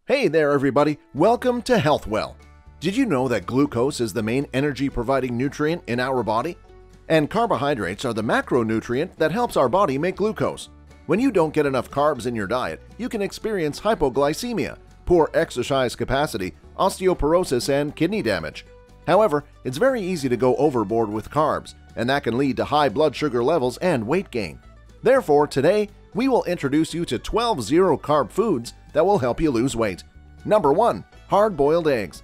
Hey there everybody, welcome to HealthWell. Did you know that glucose is the main energy-providing nutrient in our body? And carbohydrates are the macronutrient that helps our body make glucose. When you don't get enough carbs in your diet, you can experience hypoglycemia, poor exercise capacity, osteoporosis, and kidney damage. However, it's very easy to go overboard with carbs, and that can lead to high blood sugar levels and weight gain. Therefore, today, we will introduce you to 12 zero-carb foods that will help you lose weight. Number 1. Hard-boiled eggs.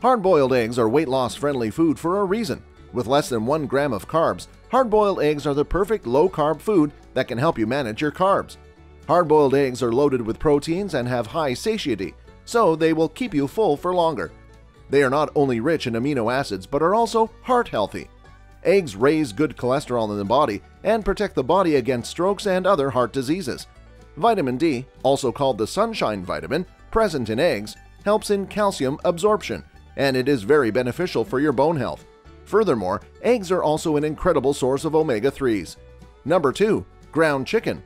Hard-boiled eggs are weight-loss-friendly food for a reason. With less than 1 gram of carbs, hard-boiled eggs are the perfect low-carb food that can help you manage your carbs. Hard-boiled eggs are loaded with proteins and have high satiety, so they will keep you full for longer. They are not only rich in amino acids but are also heart-healthy. Eggs raise good cholesterol in the body and protect the body against strokes and other heart diseases. Vitamin D, also called the sunshine vitamin, present in eggs, helps in calcium absorption, and it is very beneficial for your bone health. Furthermore, eggs are also an incredible source of omega-3s. Number 2. Ground chicken.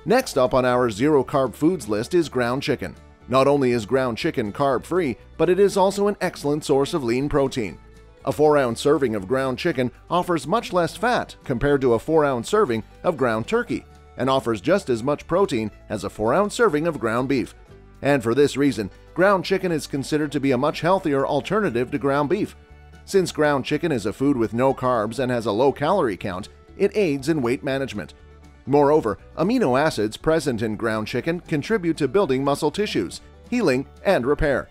Next up on our zero-carb foods list is ground chicken. Not only is ground chicken carb-free, but it is also an excellent source of lean protein. A 4-ounce serving of ground chicken offers much less fat compared to a 4-ounce serving of ground turkey, and offers just as much protein as a 4-ounce serving of ground beef. And for this reason, ground chicken is considered to be a much healthier alternative to ground beef. Since ground chicken is a food with no carbs and has a low calorie count, it aids in weight management. Moreover, amino acids present in ground chicken contribute to building muscle tissues, healing, and repair.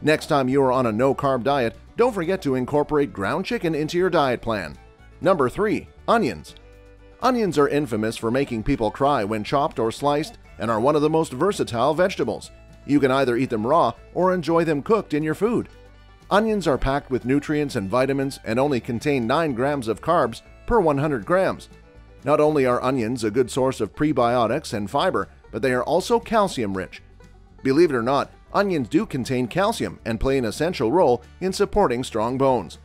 Next time you are on a no-carb diet, don't forget to incorporate ground chicken into your diet plan. Number 3. Onions. Onions are infamous for making people cry when chopped or sliced and are one of the most versatile vegetables. You can either eat them raw or enjoy them cooked in your food. Onions are packed with nutrients and vitamins and only contain 9 grams of carbs per 100 grams. Not only are onions a good source of prebiotics and fiber, but they are also calcium-rich. Believe it or not, onions do contain calcium and play an essential role in supporting strong bones.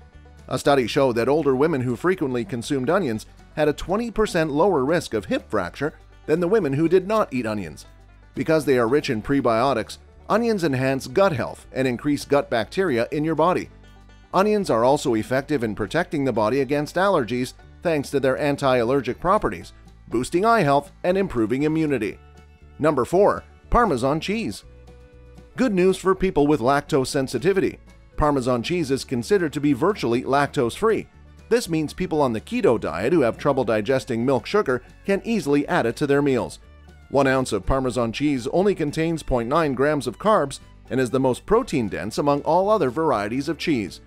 A study showed that older women who frequently consumed onions had a 20% lower risk of hip fracture than the women who did not eat onions. Because they are rich in prebiotics, onions enhance gut health and increase gut bacteria in your body. Onions are also effective in protecting the body against allergies thanks to their anti-allergic properties, boosting eye health and improving immunity. Number 4. Parmesan cheese. Good news for people with lactose sensitivity. Parmesan cheese is considered to be virtually lactose-free. This means people on the keto diet who have trouble digesting milk sugar can easily add it to their meals. 1 ounce of Parmesan cheese only contains 0.9 grams of carbs and is the most protein-dense among all other varieties of cheese.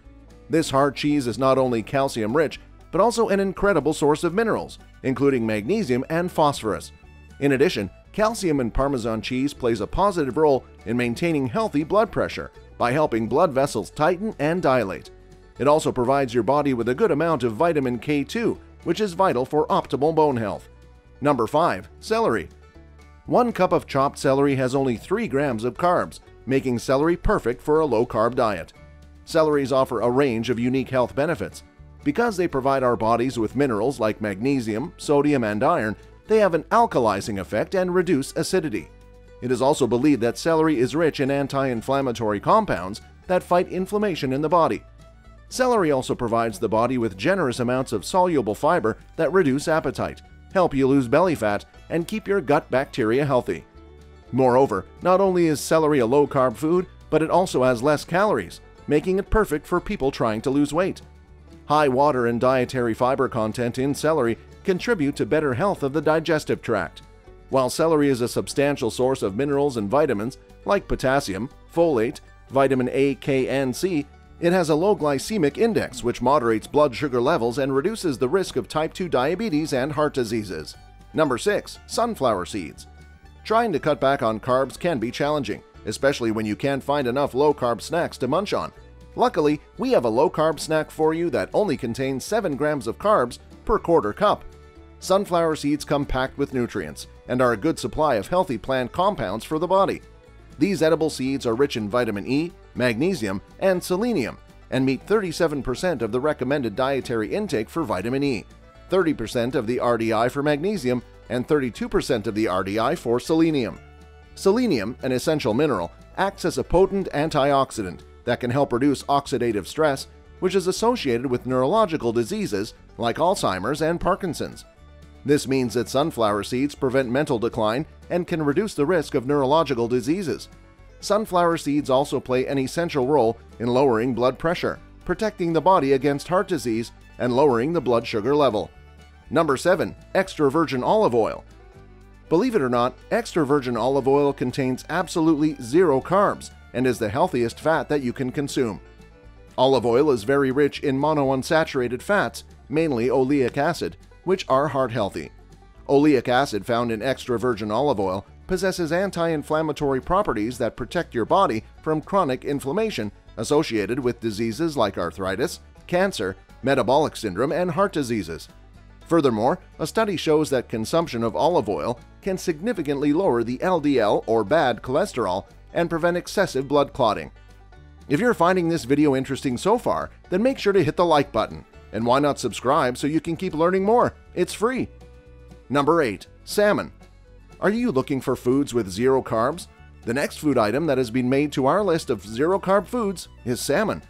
This hard cheese is not only calcium-rich, but also an incredible source of minerals, including magnesium and phosphorus. In addition, calcium in Parmesan cheese plays a positive role in maintaining healthy blood pressure by helping blood vessels tighten and dilate. It also provides your body with a good amount of vitamin K2, which is vital for optimal bone health. Number 5. Celery. 1 cup of chopped celery has only 3 grams of carbs, making celery perfect for a low-carb diet. Celeries offer a range of unique health benefits. Because they provide our bodies with minerals like magnesium, sodium, and iron, they have an alkalizing effect and reduce acidity. It is also believed that celery is rich in anti-inflammatory compounds that fight inflammation in the body. Celery also provides the body with generous amounts of soluble fiber that reduce appetite, help you lose belly fat, and keep your gut bacteria healthy. Moreover, not only is celery a low-carb food, but it also has less calories, making it perfect for people trying to lose weight. High water and dietary fiber content in celery contribute to better health of the digestive tract. While celery is a substantial source of minerals and vitamins like potassium, folate, vitamin A, K, and C, it has a low glycemic index which moderates blood sugar levels and reduces the risk of type 2 diabetes and heart diseases. Number 6. Sunflower seeds. Trying to cut back on carbs can be challenging, especially when you can't find enough low-carb snacks to munch on. Luckily, we have a low-carb snack for you that only contains 7 grams of carbs per quarter cup. Sunflower seeds come packed with nutrients and are a good supply of healthy plant compounds for the body. These edible seeds are rich in vitamin E, magnesium, and selenium, and meet 37% of the recommended dietary intake for vitamin E, 30% of the RDI for magnesium, and 32% of the RDI for selenium. Selenium, an essential mineral, acts as a potent antioxidant that can help reduce oxidative stress, which is associated with neurological diseases like Alzheimer's and Parkinson's. This means that sunflower seeds prevent mental decline and can reduce the risk of neurological diseases. Sunflower seeds also play an essential role in lowering blood pressure, protecting the body against heart disease, and lowering the blood sugar level. Number 7. Extra virgin olive oil. Believe it or not, extra virgin olive oil contains absolutely zero carbs and is the healthiest fat that you can consume. Olive oil is very rich in monounsaturated fats, mainly oleic acid, which are heart-healthy. Oleic acid found in extra virgin olive oil possesses anti-inflammatory properties that protect your body from chronic inflammation associated with diseases like arthritis, cancer, metabolic syndrome, and heart diseases. Furthermore, a study shows that consumption of olive oil can significantly lower the LDL or bad cholesterol and prevent excessive blood clotting. If you're finding this video interesting so far, then make sure to hit the like button. And why not subscribe so you can keep learning more? It's free. Number 8. Salmon. Are you looking for foods with zero carbs? The next food item that has been made to our list of zero-carb foods is salmon.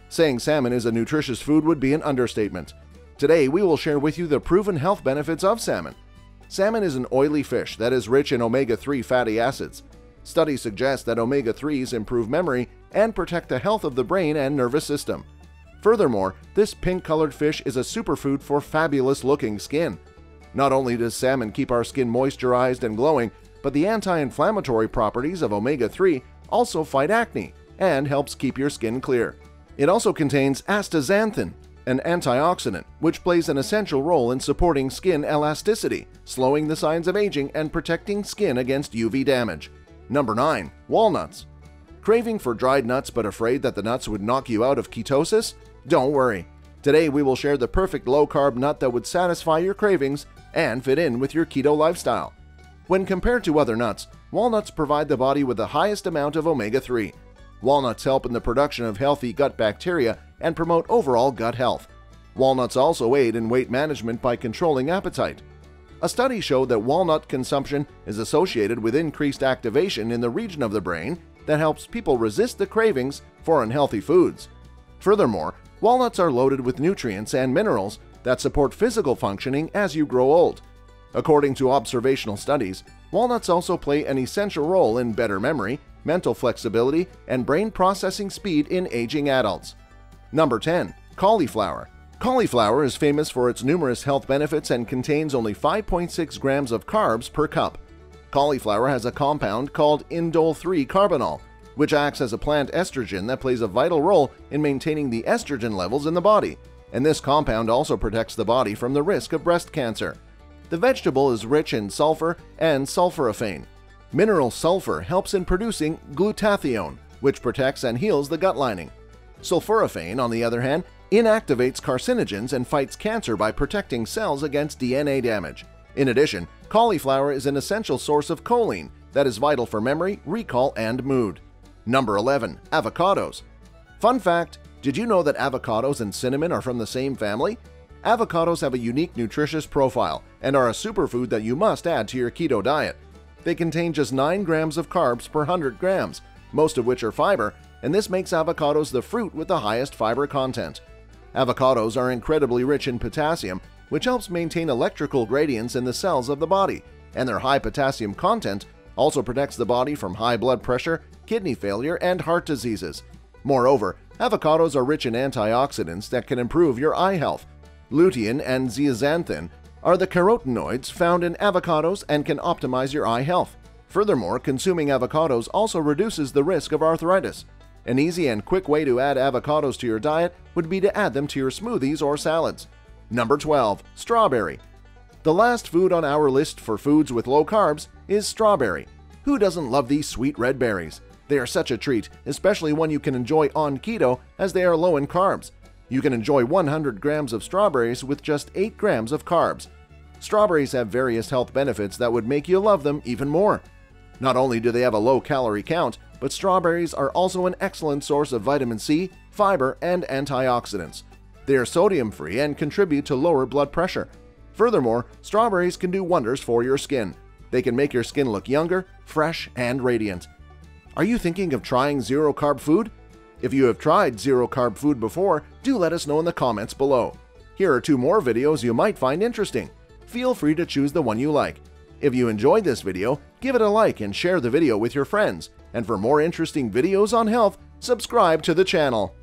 Saying salmon is a nutritious food would be an understatement. Today, we will share with you the proven health benefits of salmon. Salmon is an oily fish that is rich in omega-3 fatty acids. Studies suggest that omega-3s improve memory and protect the health of the brain and nervous system. Furthermore, this pink-colored fish is a superfood for fabulous-looking skin. Not only does salmon keep our skin moisturized and glowing, but the anti-inflammatory properties of omega-3 also fight acne and helps keep your skin clear. It also contains astaxanthin, an antioxidant, which plays an essential role in supporting skin elasticity, slowing the signs of aging, and protecting skin against UV damage. Number 9. Walnuts. Craving for dried nuts but afraid that the nuts would knock you out of ketosis? Don't worry. Today we will share the perfect low-carb nut that would satisfy your cravings and fit in with your keto lifestyle. When compared to other nuts, walnuts provide the body with the highest amount of omega-3. Walnuts help in the production of healthy gut bacteria and promote overall gut health. Walnuts also aid in weight management by controlling appetite. A study showed that walnut consumption is associated with increased activation in the region of the brain that helps people resist the cravings for unhealthy foods. Furthermore, walnuts are loaded with nutrients and minerals that support physical functioning as you grow old. According to observational studies, walnuts also play an essential role in better memory, mental flexibility, and brain processing speed in aging adults. Number 10. Cauliflower. Cauliflower is famous for its numerous health benefits and contains only 5.6 grams of carbs per cup. Cauliflower has a compound called indole-3 carbinol, which acts as a plant estrogen that plays a vital role in maintaining the estrogen levels in the body, and this compound also protects the body from the risk of breast cancer. The vegetable is rich in sulfur and sulforaphane. Mineral sulfur helps in producing glutathione, which protects and heals the gut lining. Sulforaphane, on the other hand, inactivates carcinogens and fights cancer by protecting cells against DNA damage. In addition, cauliflower is an essential source of choline that is vital for memory, recall, and mood. Number 11. Avocados. Fun fact, did you know that avocados and cinnamon are from the same family? Avocados have a unique nutritious profile and are a superfood that you must add to your keto diet. They contain just 9 grams of carbs per 100 grams, most of which are fiber, and this makes avocados the fruit with the highest fiber content. Avocados are incredibly rich in potassium, which helps maintain electrical gradients in the cells of the body, and their high potassium content also protects the body from high blood pressure, kidney failure, and heart diseases. Moreover, avocados are rich in antioxidants that can improve your eye health. Lutein and zeaxanthin are the carotenoids found in avocados and can optimize your eye health. Furthermore, consuming avocados also reduces the risk of arthritis. An easy and quick way to add avocados to your diet would be to add them to your smoothies or salads. Number 12. Strawberry. The last food on our list for foods with low carbs is strawberry. Who doesn't love these sweet red berries? They are such a treat, especially one you can enjoy on keto as they are low in carbs. You can enjoy 100 grams of strawberries with just 8 grams of carbs. Strawberries have various health benefits that would make you love them even more. Not only do they have a low calorie count, but strawberries are also an excellent source of vitamin C, fiber, and antioxidants. They are sodium-free and contribute to lower blood pressure. Furthermore, strawberries can do wonders for your skin. They can make your skin look younger, fresh, and radiant. Are you thinking of trying zero-carb food? If you have tried zero-carb food before, do let us know in the comments below. Here are 2 more videos you might find interesting. Feel free to choose the one you like. If you enjoyed this video, give it a like and share the video with your friends. And for more interesting videos on health, subscribe to the channel.